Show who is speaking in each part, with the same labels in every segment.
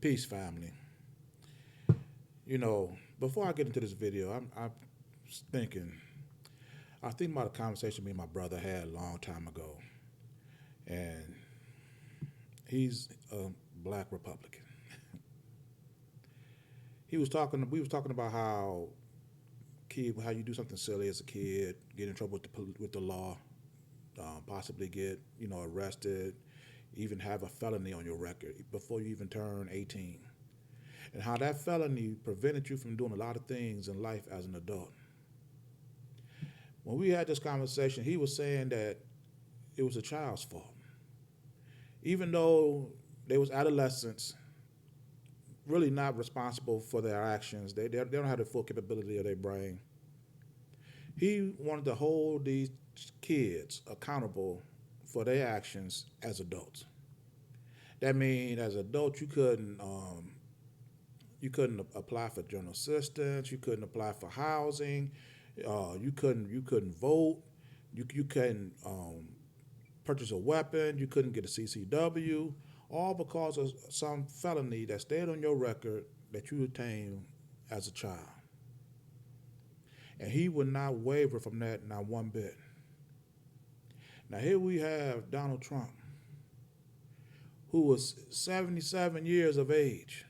Speaker 1: Peace, family. Before I get into this video, I'm thinking, I was thinking about a conversation me and my brother had a long time ago, and he's a black Republican. We was talking about how you do something silly as a kid, get in trouble with the law, possibly get arrested, even have a felony on your record before you even turn 18, and how that felony prevented you from doing a lot of things in life as an adult. When we had this conversation, he was saying that it was a child's fault. Even though they was adolescents, really not responsible for their actions. They don't have the full capability of their brain. He wanted to hold these kids accountable for their actions as adults. That means as adults you couldn't apply for general assistance, you couldn't apply for housing, you couldn't vote, you couldn't purchase a weapon, you couldn't get a CCW, all because of some felony that stayed on your record that you attained as a child. And he would not waver from that, not one bit. Now here we have Donald Trump, who was 77 years of age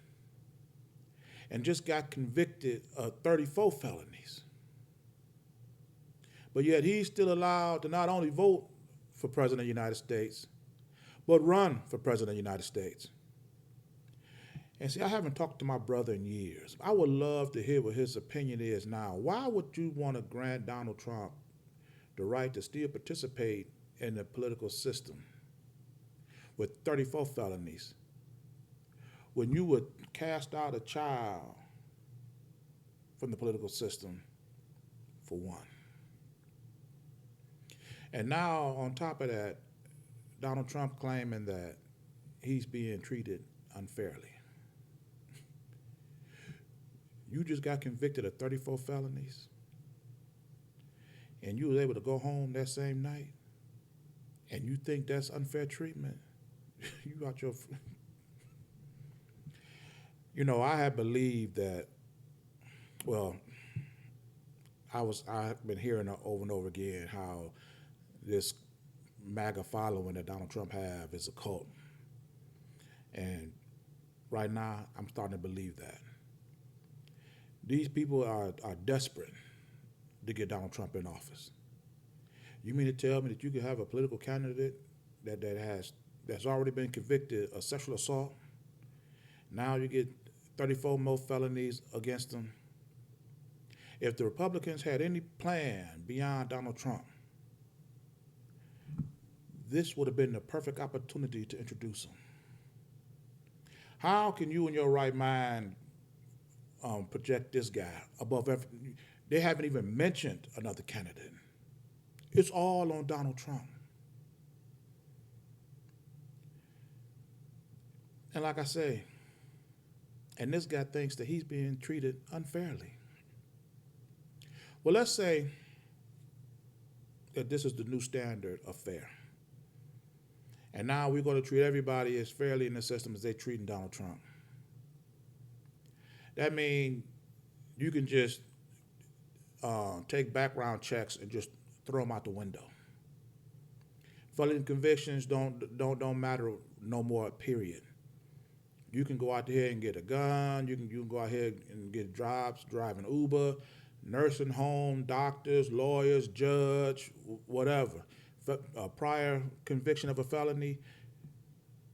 Speaker 1: and just got convicted of 34 felonies. But yet he's still allowed to not only vote for President of the United States, but run for President of the United States. And see, I haven't talked to my brother in years. I would love to hear what his opinion is now. Why would you want to grant Donald Trump the right to still participate in the political system with 34 felonies when you would cast out a child from the political system for one? And now, on top of that, Donald Trump claiming that he's being treated unfairly. You just got convicted of 34 felonies, and you was able to go home that same night, and you think that's unfair treatment? You got your... I had believed that, well, I've been hearing over and over again how this M.A.G.A following that Donald Trump have is a cult. And right now, I'm starting to believe that. These people are desperate to get Donald Trump in office. You mean to tell me that you could have a political candidate that's already been convicted of sexual assault? Now you get 34 more felonies against them. If the Republicans had any plan beyond Donald Trump, this would have been the perfect opportunity to introduce him. How can you in your right mind project this guy above everything? They haven't even mentioned another candidate. It's all on Donald Trump. And like I say, and this guy thinks that he's being treated unfairly. Well, let's say that this is the new standard of fair. And now we're going to treat everybody as fairly in the system as they're treating Donald Trump. That means you can just take background checks and just throw them out the window. Felony convictions don't matter no more, period. You can go out there and get a gun. You can go out here and get jobs, driving Uber, nursing home, doctors, lawyers, judge, whatever. A prior conviction of a felony,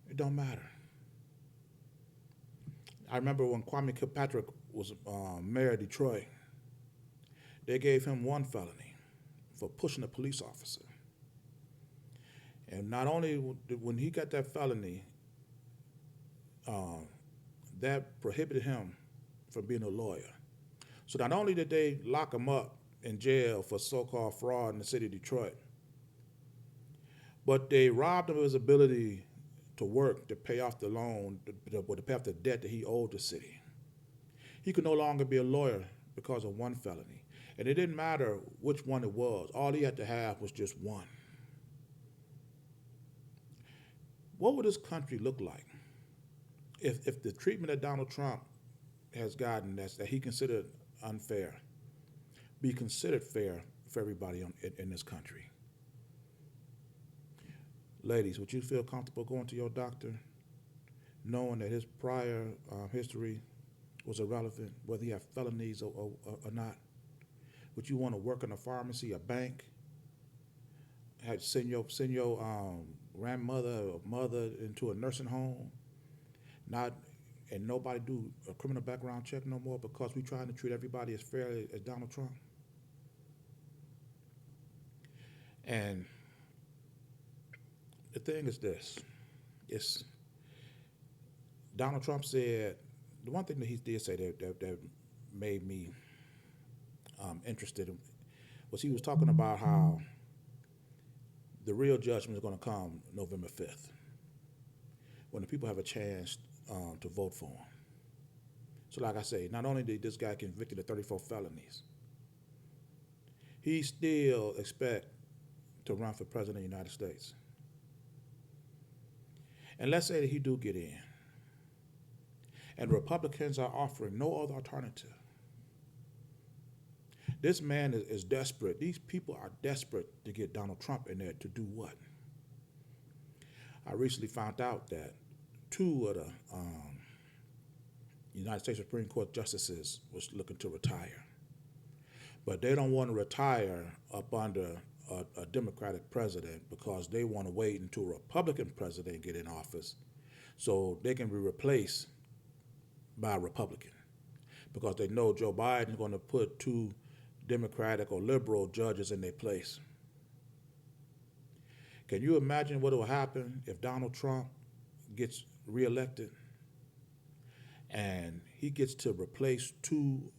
Speaker 1: it don't matter. I remember when Kwame Kilpatrick was mayor of Detroit, they gave him one felony for pushing a police officer. And not only when he got that felony, that prohibited him from being a lawyer. So not only did they lock him up in jail for so-called fraud in the city of Detroit, but they robbed him of his ability to work, to pay off the loan, to pay off the debt that he owed the city. He could no longer be a lawyer because of one felony. And it didn't matter which one it was. All he had to have was just one. What would this country look like If the treatment that Donald Trump has gotten that he considered unfair be considered fair for everybody in this country. Ladies, would you feel comfortable going to your doctor knowing that his prior history was irrelevant, whether he had felonies or not? Would you want to work in a pharmacy, a bank, send your grandmother or mother into a nursing home, not and nobody do a criminal background check no more because we trying to treat everybody as fairly as Donald Trump? And the thing is this: it's Donald Trump said the one thing that he did say that made me interested was he was talking about how the real judgment is going to come November 5th when the people have a chance to vote for him. So, like I say, not only did this guy convicted of 34 felonies, he still expect to run for president of the United States. And let's say that he do get in, and Republicans are offering no other alternative. This man is desperate. These people are desperate to get Donald Trump in there to do what? I recently found out that two of the United States Supreme Court justices was looking to retire. But they don't want to retire up under a Democratic president because they want to wait until a Republican president get in office so they can be replaced by a Republican. Because they know Joe Biden is going to put two Democratic or liberal judges in their place. Can you imagine what will happen if Donald Trump gets reelected and he gets to replace two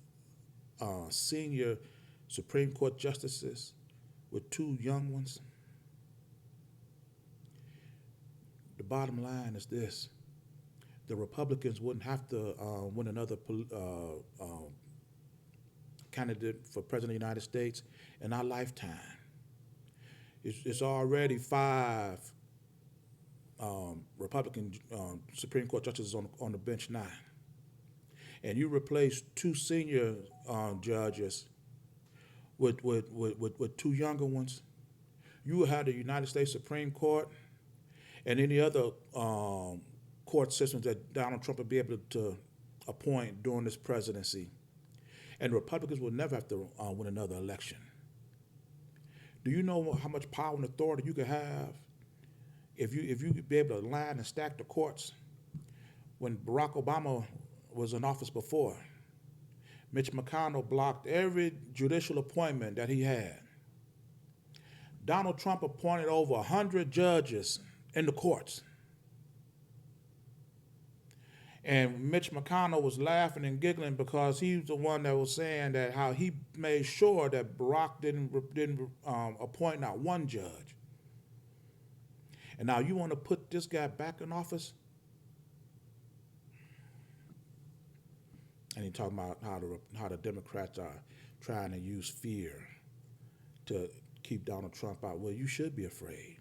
Speaker 1: senior Supreme Court justices with two young ones? The bottom line is this: the Republicans wouldn't have to win another candidate for president of the United States in our lifetime. It's already five Republican Supreme Court justices on the bench now. And you replace two senior judges with two younger ones, you will have the United States Supreme Court and any other court systems that Donald Trump will be able to appoint during this presidency. And Republicans will never have to win another election. Do you know how much power and authority you could have if you could be able to line and stack the courts? When Barack Obama was in office before, Mitch McConnell blocked every judicial appointment that he had. Donald Trump appointed over 100 judges in the courts. And Mitch McConnell was laughing and giggling because he was the one that was saying that how he made sure that Barack didn't appoint not one judge. And now you want to put this guy back in office? And he talking about how the Democrats are trying to use fear to keep Donald Trump out. Well, you should be afraid.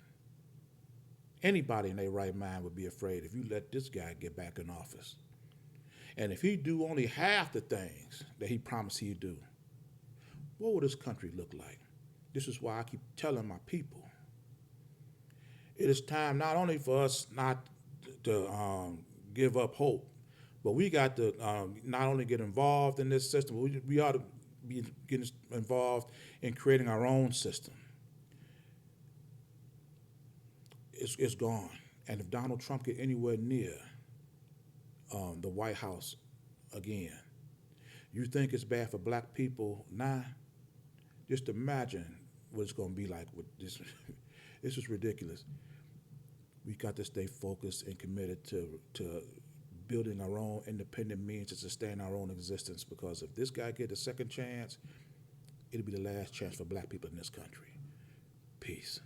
Speaker 1: Anybody in their right mind would be afraid if you let this guy get back in office. And if he do only half the things that he promised he'd do, what would this country look like? This is why I keep telling my people, it is time not only for us not to give up hope, but we got to not only get involved in this system, but we ought to be getting involved in creating our own system. It's gone. And if Donald Trump get anywhere near the White House again, you think it's bad for black people now? Just imagine what it's going to be like with this. This is ridiculous. We got to stay focused and committed to building our own independent means to sustain our own existence, because if this guy get a second chance, it'll be the last chance for black people in this country. Peace.